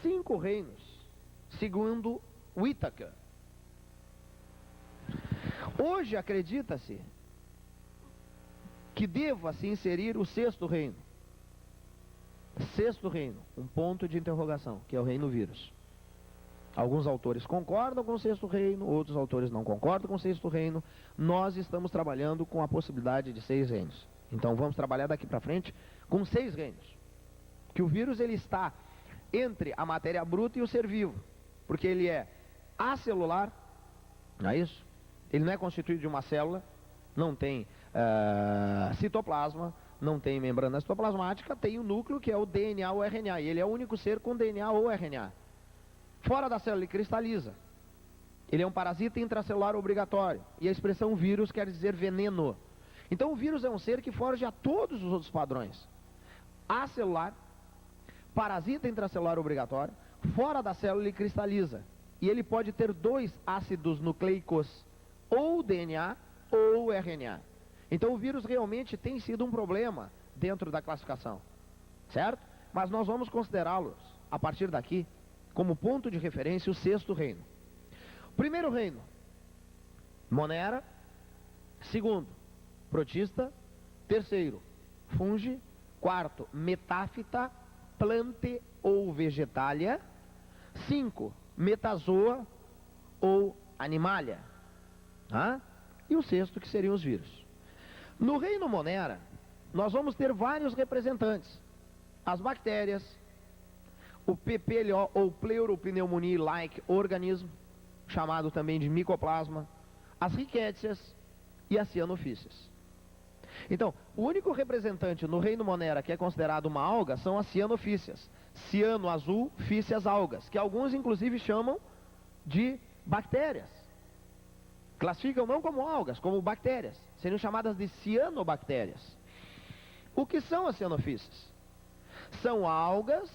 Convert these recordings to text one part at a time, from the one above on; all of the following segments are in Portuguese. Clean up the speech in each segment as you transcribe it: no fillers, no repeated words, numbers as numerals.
5 reinos, segundo Whittaker. Hoje acredita-se que deva-se inserir o 6º reino. 6º reino, um ponto de interrogação, que é o reino vírus. Alguns autores concordam com o 6º reino, outros autores não concordam com o 6º reino. Nós estamos trabalhando com a possibilidade de 6 reinos. Então vamos trabalhar daqui para frente com 6 reinos. Que o vírus ele está entre a matéria bruta e o ser vivo, porque ele é acelular, não é isso? Ele não é constituído de uma célula, não tem citoplasma, não tem membrana citoplasmática, tem o núcleo que é o DNA ou RNA, e ele é o único ser com DNA ou RNA. Fora da célula ele cristaliza. Ele é um parasita intracelular obrigatório, e a expressão vírus quer dizer veneno. Então o vírus é um ser que foge a todos os outros padrões. Acelular, parasita intracelular obrigatório, fora da célula ele cristaliza. E ele pode ter 2 ácidos nucleicos, ou DNA ou RNA. Então o vírus realmente tem sido um problema dentro da classificação, certo? Mas nós vamos considerá-los, a partir daqui, como ponto de referência, o 6º reino. Primeiro reino, Monera. Segundo, Protista. Terceiro, Fungi. Quarto, Metáfita, Plante ou Vegetalia. 5, Metazoa ou Animalia. E o 6º, que seriam os vírus. No reino Monera, nós vamos ter vários representantes. As bactérias, o PPLO ou Pleuropneumonia-like organismo, chamado também de micoplasma, as rickétsias e as cianofícias. Então, o único representante no reino Monera que é considerado uma alga são as cianofícias. Ciano azul, fícias algas, que alguns inclusive chamam de bactérias. Classificam não como algas, como bactérias. Seriam chamadas de cianobactérias. O que são as cianofícias? São algas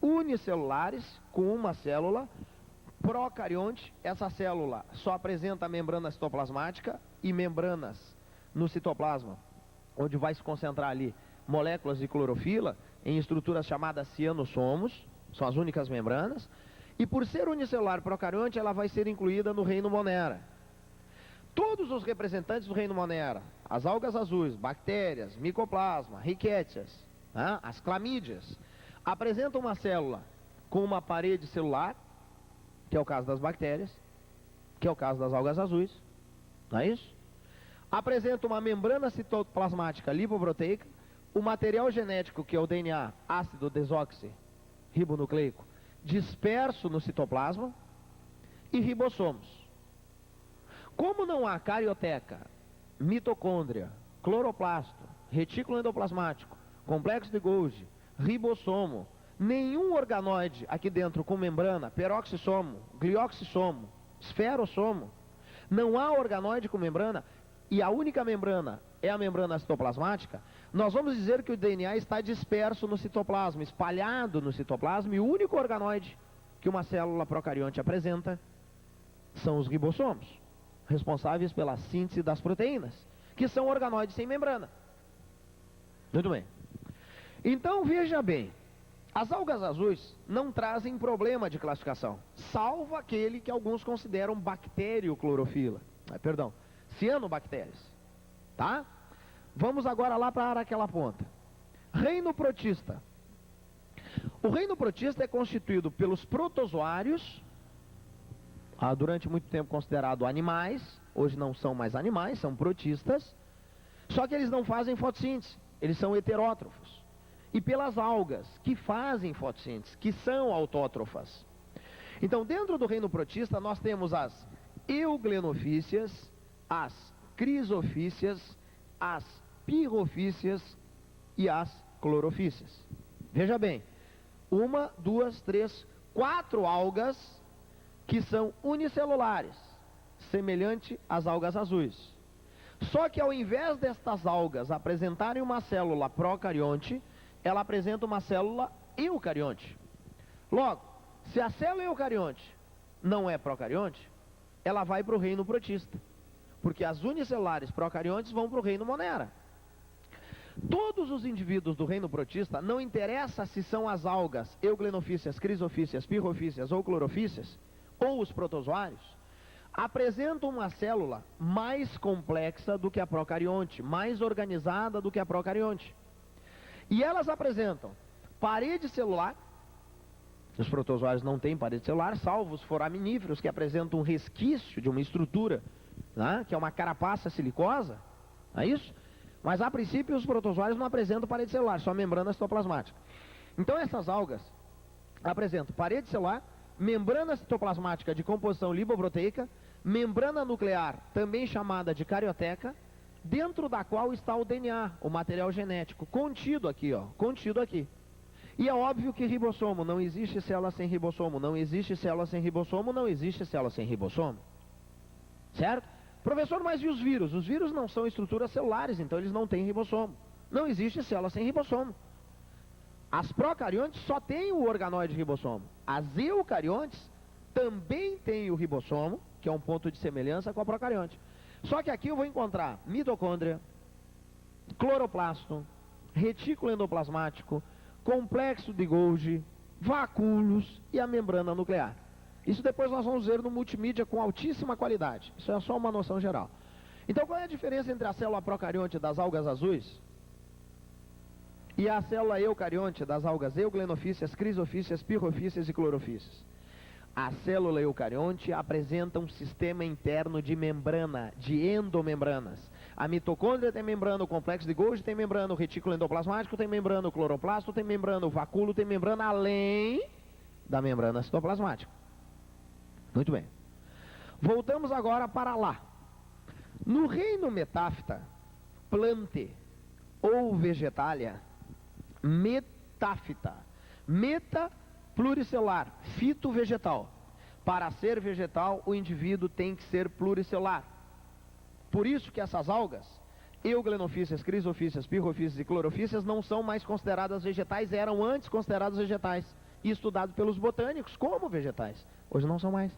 unicelulares com uma célula procarionte. Essa célula só apresenta a membrana citoplasmática e membranas no citoplasma, onde vai se concentrar ali moléculas de clorofila em estruturas chamadas cianossomos, são as únicas membranas. E por ser unicelular procarionte, ela vai ser incluída no reino Monera. Todos os representantes do reino Monera, as algas azuis, bactérias, micoplasma, rickétsias, as clamídias, apresentam uma célula com uma parede celular, que é o caso das bactérias, que é o caso das algas azuis, não é isso? Apresenta uma membrana citoplasmática lipoproteica, o material genético, que é o DNA, ácido desoxirribonucleico, disperso no citoplasma, e ribossomos. Como não há carioteca, mitocôndria, cloroplasto, retículo endoplasmático, complexo de Golgi, ribossomo, nenhum organoide aqui dentro com membrana, peroxissomo, glioxissomo, esferossomo, não há organoide com membrana, e a única membrana é a membrana citoplasmática, nós vamos dizer que o DNA está disperso no citoplasma, espalhado no citoplasma, e o único organoide que uma célula procarionte apresenta são os ribossomos, responsáveis pela síntese das proteínas, que são organoides sem membrana. Muito bem. Então veja bem, as algas azuis não trazem problema de classificação, salvo aquele que alguns consideram bacterioclorofila, cianobactérias, tá? Vamos agora lá para aquela ponta. Reino protista. O reino protista é constituído pelos protozoários, durante muito tempo considerado animais, hoje não são mais animais, são protistas, só que eles não fazem fotossíntese, eles são heterótrofos. E pelas algas que fazem fotossíntese, que são autótrofas. Então, dentro do reino protista, nós temos as euglenofícias, as crisofícias, as pirrofícias e as clorofícias. Veja bem, 1, 2, 3, 4 algas que são unicelulares, semelhante às algas azuis. Só que ao invés destas algas apresentarem uma célula procarionte, ela apresenta uma célula eucarionte. Logo, se a célula eucarionte não é procarionte, ela vai para o reino protista, porque as unicelulares procariontes vão para o reino Monera. Todos os indivíduos do reino protista, não interessa se são as algas euglenofícias, crisofícias, pirrofícias ou clorofícias, ou os protozoários, apresentam uma célula mais complexa do que a procarionte, mais organizada do que a procarionte. E elas apresentam parede celular. Os protozoários não têm parede celular, salvo os foraminíferos, que apresentam um resquício de uma estrutura, né, que é uma carapaça silicosa, não é isso? Mas a princípio os protozoários não apresentam parede celular, só membrana citoplasmática. Então essas algas apresentam parede celular, membrana citoplasmática de composição lipoproteica, membrana nuclear, também chamada de carioteca, dentro da qual está o DNA, o material genético, contido aqui, ó, contido aqui. E é óbvio que ribossomo, não existe célula sem ribossomo, não existe célula sem ribossomo, não existe célula sem ribossomo. Certo? Professor, mas e os vírus? Os vírus não são estruturas celulares, então eles não têm ribossomo. Não existe célula sem ribossomo. As procariontes só têm o organoide ribossomo. As eucariontes também têm o ribossomo, que é um ponto de semelhança com a procarionte. Só que aqui eu vou encontrar mitocôndria, cloroplasto, retículo endoplasmático, complexo de Golgi, vacúolos e a membrana nuclear. Isso depois nós vamos ver no multimídia com altíssima qualidade. Isso é só uma noção geral. Então qual é a diferença entre a célula procarionte das algas azuis e a célula eucarionte das algas euglenofícias, crisofícias, pirrofícias e clorofícias? A célula eucarionte apresenta um sistema interno de membrana, de endomembranas. A mitocôndria tem membrana, o complexo de Golgi tem membrana, o retículo endoplasmático tem membrana, o cloroplasto tem membrana, o vacúolo tem membrana, além da membrana citoplasmática. Muito bem. Voltamos agora para lá. No reino metáfita, plante ou vegetalia, metáfita, meta pluricelular, fito vegetal. Para ser vegetal, o indivíduo tem que ser pluricelular. Por isso que essas algas, euglenofícias, crisofícias, pirrofícias e clorofícias, não são mais consideradas vegetais, eram antes consideradas vegetais e estudados pelos botânicos como vegetais. Hoje não são mais.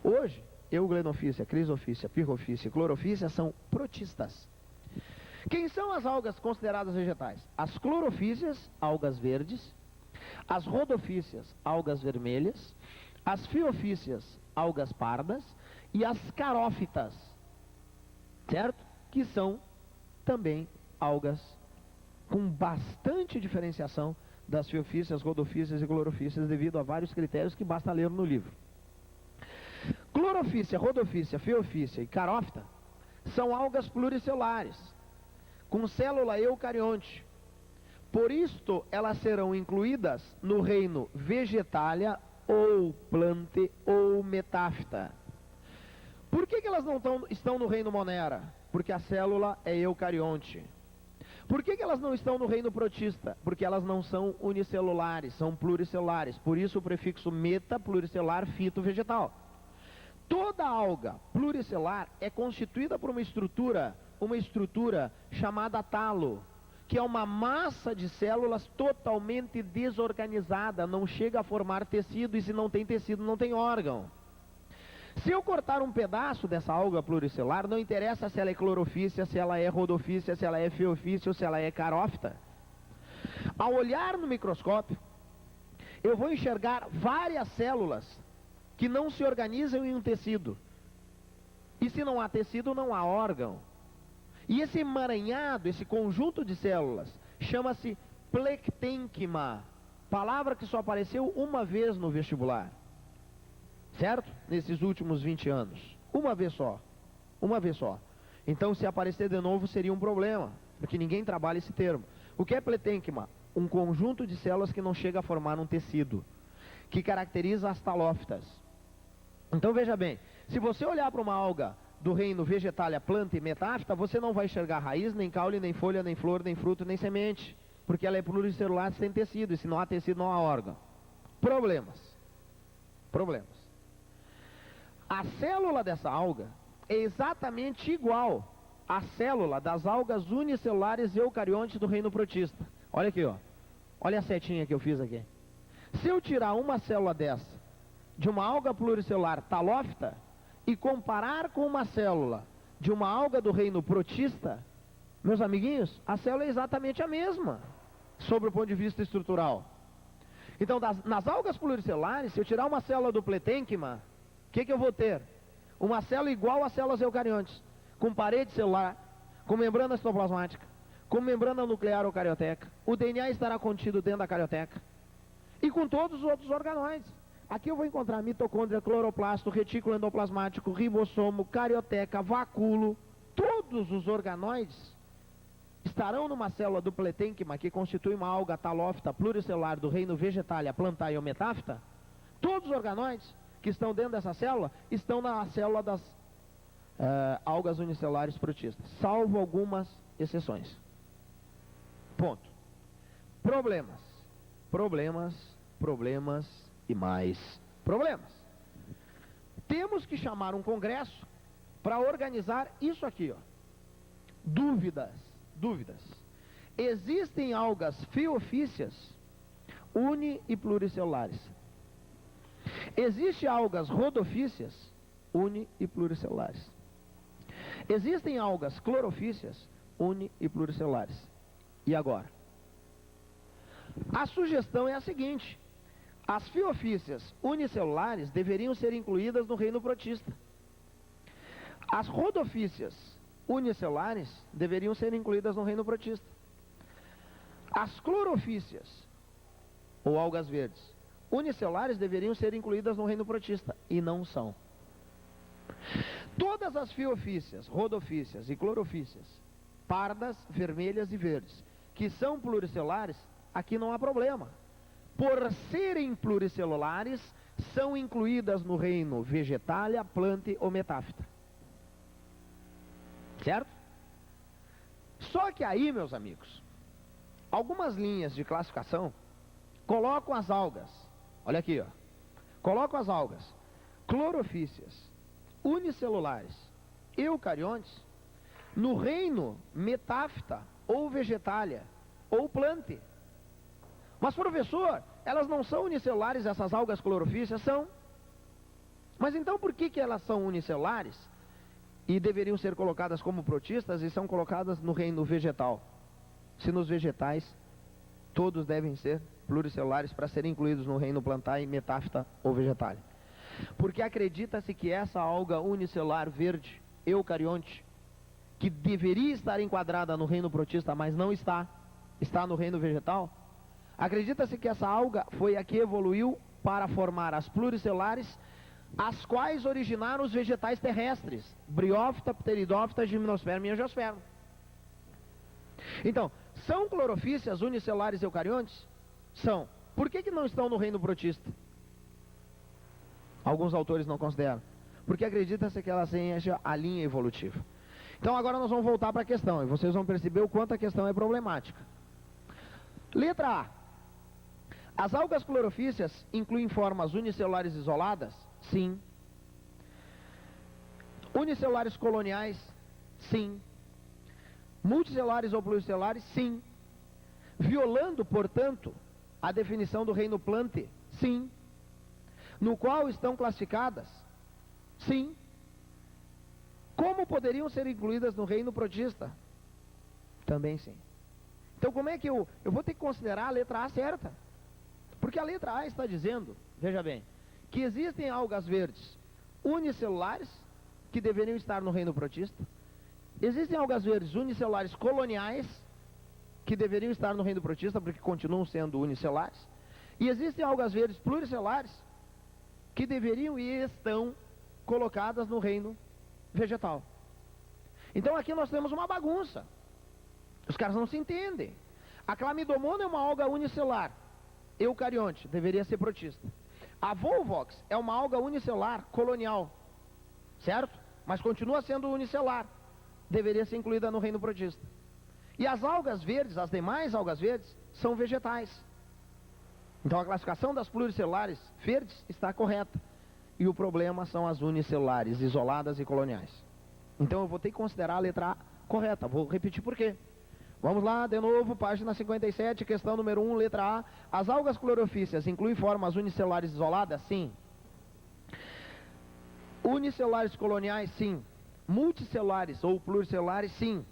Hoje, euglenofícia, crisofícia, pirrofícia e clorofícia são protistas. Quem são as algas consideradas vegetais? As clorofícias, algas verdes, as rodofícias, algas vermelhas, as fiofícias, algas pardas e as carófitas, certo? Que são também algas com bastante diferenciação das fiofícias, rodofícias e clorofícias devido a vários critérios que basta ler no livro. Clorofícia, rodofícia, fiofícia e carófita são algas pluricelulares, com célula eucarionte. Por isto, elas serão incluídas no reino vegetalia ou plante ou metáfita. Por que elas não estão no reino monera? Porque a célula é eucarionte. Por que elas não estão no reino protista? Porque elas não são unicelulares, são pluricelulares. Por isso o prefixo meta, pluricelular, fito, vegetal. Toda alga pluricelular é constituída por uma estrutura chamada talo, que é uma massa de células totalmente desorganizada, não chega a formar tecido, e se não tem tecido, não tem órgão. Se eu cortar um pedaço dessa alga pluricelular, não interessa se ela é clorofícia, se ela é rodofícia, se ela é fiofícia ou se ela é carófita. Ao olhar no microscópio, eu vou enxergar várias células que não se organizam em um tecido. E se não há tecido, não há órgão. E esse emaranhado, esse conjunto de células, chama-se plectênquima, palavra que só apareceu uma vez no vestibular. Certo? Nesses últimos 20 anos. Uma vez só. Uma vez só. Então, se aparecer de novo, seria um problema, porque ninguém trabalha esse termo. O que é plectênquima? Um conjunto de células que não chega a formar um tecido, que caracteriza as talófitas. Então, veja bem, se você olhar para uma alga do reino vegetalia, planta e metáfita, você não vai enxergar raiz, nem caule, nem folha, nem flor, nem fruto, nem semente, porque ela é pluricelular sem tecido, e se não há tecido, não há órgão. Problemas. A célula dessa alga é exatamente igual à célula das algas unicelulares eucariontes do reino protista. Olha aqui, ó. Olha a setinha que eu fiz aqui. Se eu tirar uma célula dessa de uma alga pluricelular talófita e comparar com uma célula de uma alga do reino protista, Meus amiguinhos, a célula é exatamente a mesma, sob o ponto de vista estrutural. Então, nas algas pluricelulares, se eu tirar uma célula do pletênquima, o que eu vou ter? Uma célula igual às células eucariontes, com parede celular, com membrana citoplasmática, com membrana nuclear ou carioteca. O DNA estará contido dentro da carioteca. E com todos os outros organoides. Aqui eu vou encontrar mitocôndria, cloroplasto, retículo endoplasmático, ribossomo, carioteca, vacúolo. Todos os organoides estarão numa célula do pletênquima, que constitui uma alga talófita pluricelular do reino Vegetalia, Plantae ou Metaphyta. Todos os organoides que estão dentro dessa célula estão na célula das algas unicelulares protistas, salvo algumas exceções. Ponto. Problemas. Problemas, problemas e mais problemas. Temos que chamar um congresso para organizar isso aqui, ó. Dúvidas. Existem algas fiofícias uni e pluricelulares. Existem algas rodofícias uni e pluricelulares. Existem algas clorofícias uni e pluricelulares. E agora? A sugestão é a seguinte: as fiofícias unicelulares deveriam ser incluídas no reino protista. As rodofícias unicelulares deveriam ser incluídas no reino protista. As clorofícias, ou algas verdes, unicelulares deveriam ser incluídas no reino protista, e não são. Todas as fiofícias, rodofícias e clorofícias, pardas, vermelhas e verdes, que são pluricelulares, aqui não há problema. Por serem pluricelulares, são incluídas no reino Vegetalia, Plantae ou Metaphyta. Certo? Só que aí, meus amigos, algumas linhas de classificação colocam as algas, olha aqui, ó, colocam as algas clorofícias unicelulares eucariontes no reino Metaphyta ou Vegetalia ou Plantae. Mas, professor, elas não são unicelulares, essas algas clorofícias? São. Mas então por que elas são unicelulares e deveriam ser colocadas como protistas e são colocadas no reino vegetal? Se nos vegetais todos devem ser pluricelulares para serem incluídos no reino Plantae, Metaphyta ou Vegetalia. Porque acredita-se que essa alga unicelular verde eucarionte, que deveria estar enquadrada no reino protista, mas não está, está no reino vegetal, acredita-se que essa alga foi a que evoluiu para formar as pluricelulares, as quais originaram os vegetais terrestres, briófita, pteridófita, gimnosperma e angiosperma. Então, são clorofícias unicelulares eucariontes? São. Por que não estão no reino protista? Alguns autores não consideram. Porque acredita-se que elas sejam a linha evolutiva. Então agora nós vamos voltar para a questão, e vocês vão perceber o quanto a questão é problemática. Letra A. As algas clorofícias incluem formas unicelulares isoladas? Sim. Unicelulares coloniais? Sim. Multicelulares ou pluricelulares? Sim. Violando, portanto, a definição do reino Plantae? Sim. No qual estão classificadas? Sim. Como poderiam ser incluídas no reino protista? Também sim. Então como é que eu vou ter que considerar a letra A certa? Porque a letra A está dizendo, veja bem, que existem algas verdes unicelulares que deveriam estar no reino protista. Existem algas verdes unicelulares coloniais que deveriam estar no reino protista porque continuam sendo unicelulares. E existem algas verdes pluricelulares que deveriam e estão colocadas no reino vegetal. Então aqui nós temos uma bagunça. Os caras não se entendem. A Chlamydomonas é uma alga unicelular eucarionte, deveria ser protista. A Volvox é uma alga unicelular colonial, certo? Mas continua sendo unicelular, deveria ser incluída no reino protista. E as algas verdes, as demais algas verdes, são vegetais. Então a classificação das pluricelulares verdes está correta. E o problema são as unicelulares, isoladas e coloniais. Então eu vou ter que considerar a letra A correta. Vou repetir por quê. Vamos lá, de novo, página 57, questão número 1, letra A. As algas clorofícias incluem formas unicelulares isoladas? Sim. Unicelulares coloniais? Sim. Multicelulares ou pluricelulares? Sim.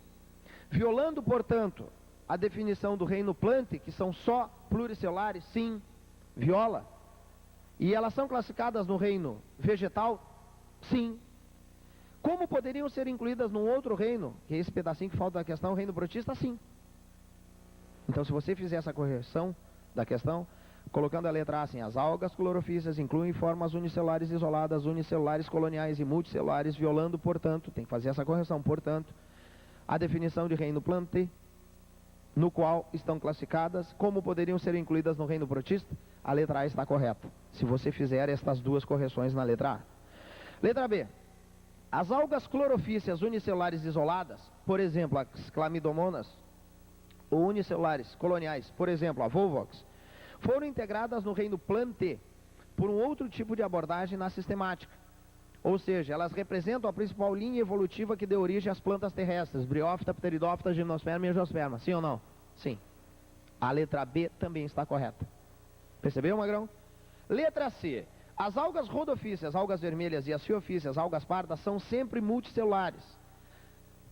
Violando, portanto, a definição do reino plante, que são só pluricelulares, sim, viola. E elas são classificadas no reino vegetal, sim. Como poderiam ser incluídas num outro reino, que é esse pedacinho que falta da questão, o reino protista, sim. Então, se você fizer essa correção da questão, colocando a letra A assim, as algas clorofícias incluem formas unicelulares isoladas, unicelulares coloniais e multicelulares, violando, portanto, tem que fazer essa correção, portanto, a definição de reino plante, no qual estão classificadas, como poderiam ser incluídas no reino protista, a letra A está correta, se você fizer estas duas correções na letra A. Letra B. As algas clorofícias unicelulares isoladas, por exemplo, as clamidomonas, ou unicelulares coloniais, por exemplo, a Volvox, foram integradas no reino plante por um outro tipo de abordagem na sistemática. Ou seja, elas representam a principal linha evolutiva que deu origem às plantas terrestres, briófita, pteridófita, gimnosperma e angiosperma. Sim ou não? Sim. A letra B também está correta. Percebeu, Magrão? Letra C. As algas rodofícias, algas vermelhas e as fiofícias, algas pardas, são sempre multicelulares,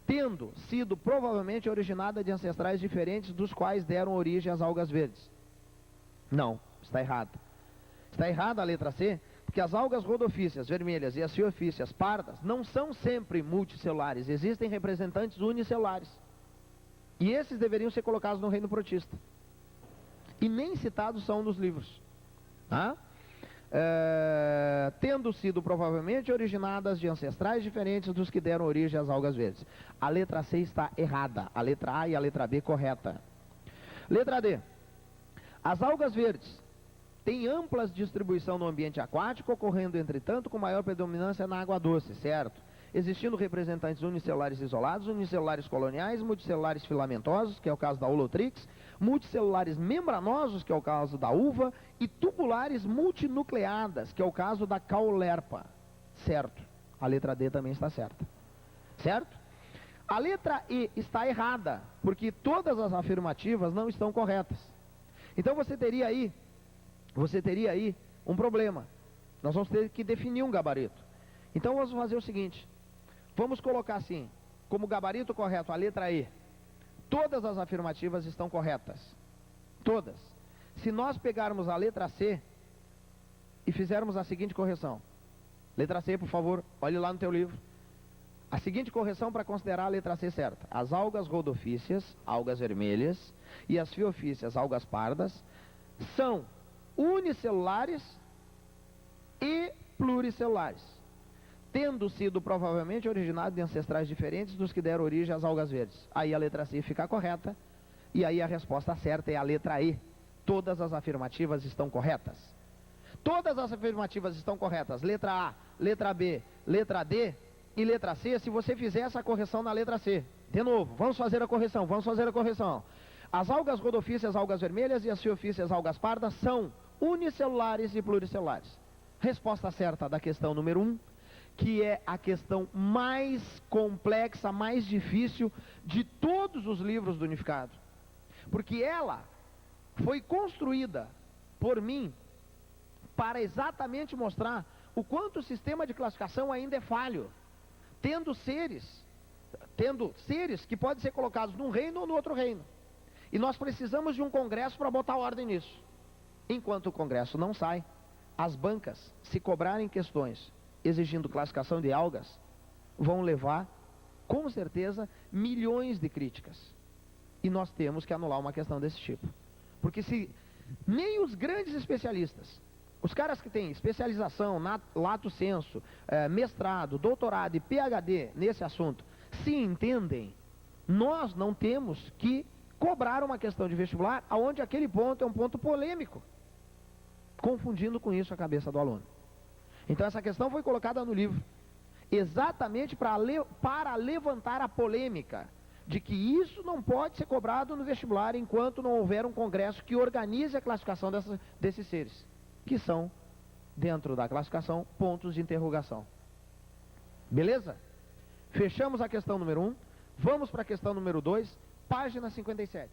tendo sido provavelmente originada de ancestrais diferentes dos quais deram origem às algas verdes. Não, está errado. Está errada a letra C, porque as algas rodofícias vermelhas e as fiofícias pardas não são sempre multicelulares, existem representantes unicelulares. E esses deveriam ser colocados no reino protista. E nem citados são nos livros. Tá? Tendo sido provavelmente originadas de ancestrais diferentes dos que deram origem às algas verdes. A letra C está errada, a letra A e a letra B correta. Letra D. As algas verdes têm ampla distribuição no ambiente aquático, ocorrendo, entretanto, com maior predominância na água doce, certo? Existindo representantes unicelulares isolados, unicelulares coloniais, multicelulares filamentosos, que é o caso da Holotrix, multicelulares membranosos, que é o caso da uva, e tubulares multinucleadas, que é o caso da Caulerpa, certo? A letra D também está certa, certo? A letra E está errada, porque todas as afirmativas não estão corretas. Então você teria aí um problema. Nós vamos ter que definir um gabarito. Então vamos fazer o seguinte, vamos colocar assim, como gabarito correto, a letra E. Todas as afirmativas estão corretas. Todas. Se nós pegarmos a letra C e fizermos a seguinte correção. Letra C, por favor, olhe lá no teu livro. A seguinte correção para considerar a letra C certa. As algas rodofícias, algas vermelhas, e as fiofícias, algas pardas, são unicelulares e pluricelulares, tendo sido provavelmente originados de ancestrais diferentes dos que deram origem às algas verdes. Aí a letra C fica correta, e aí a resposta certa é a letra E. Todas as afirmativas estão corretas. Todas as afirmativas estão corretas. Letra A, letra B, letra D e letra C, se você fizer essa correção na letra C. De novo, vamos fazer a correção, As algas rodofícias, algas vermelhas e as fiofícias, algas pardas, são unicelulares e pluricelulares. Resposta certa da questão número 1, que é a questão mais complexa, mais difícil de todos os livros do Unificado. Porque ela foi construída por mim para exatamente mostrar o quanto o sistema de classificação ainda é falho, tendo seres que podem ser colocados num reino ou no outro reino. E nós precisamos de um congresso para botar ordem nisso. Enquanto o congresso não sai, as bancas, se cobrarem questões exigindo classificação de algas, vão levar, com certeza, milhões de críticas. E nós temos que anular uma questão desse tipo. Porque se nem os grandes especialistas, os caras que têm especialização, lato sensu, mestrado, doutorado e PhD nesse assunto, se entendem, nós não temos que cobrar uma questão de vestibular onde aquele ponto é um ponto polêmico, confundindo com isso a cabeça do aluno. Então essa questão foi colocada no livro exatamente para levantar a polêmica de que isso não pode ser cobrado no vestibular enquanto não houver um congresso que organize a classificação desses seres, que são, dentro da classificação, pontos de interrogação. Beleza? Fechamos a questão número 1, vamos para a questão número 2, página 57.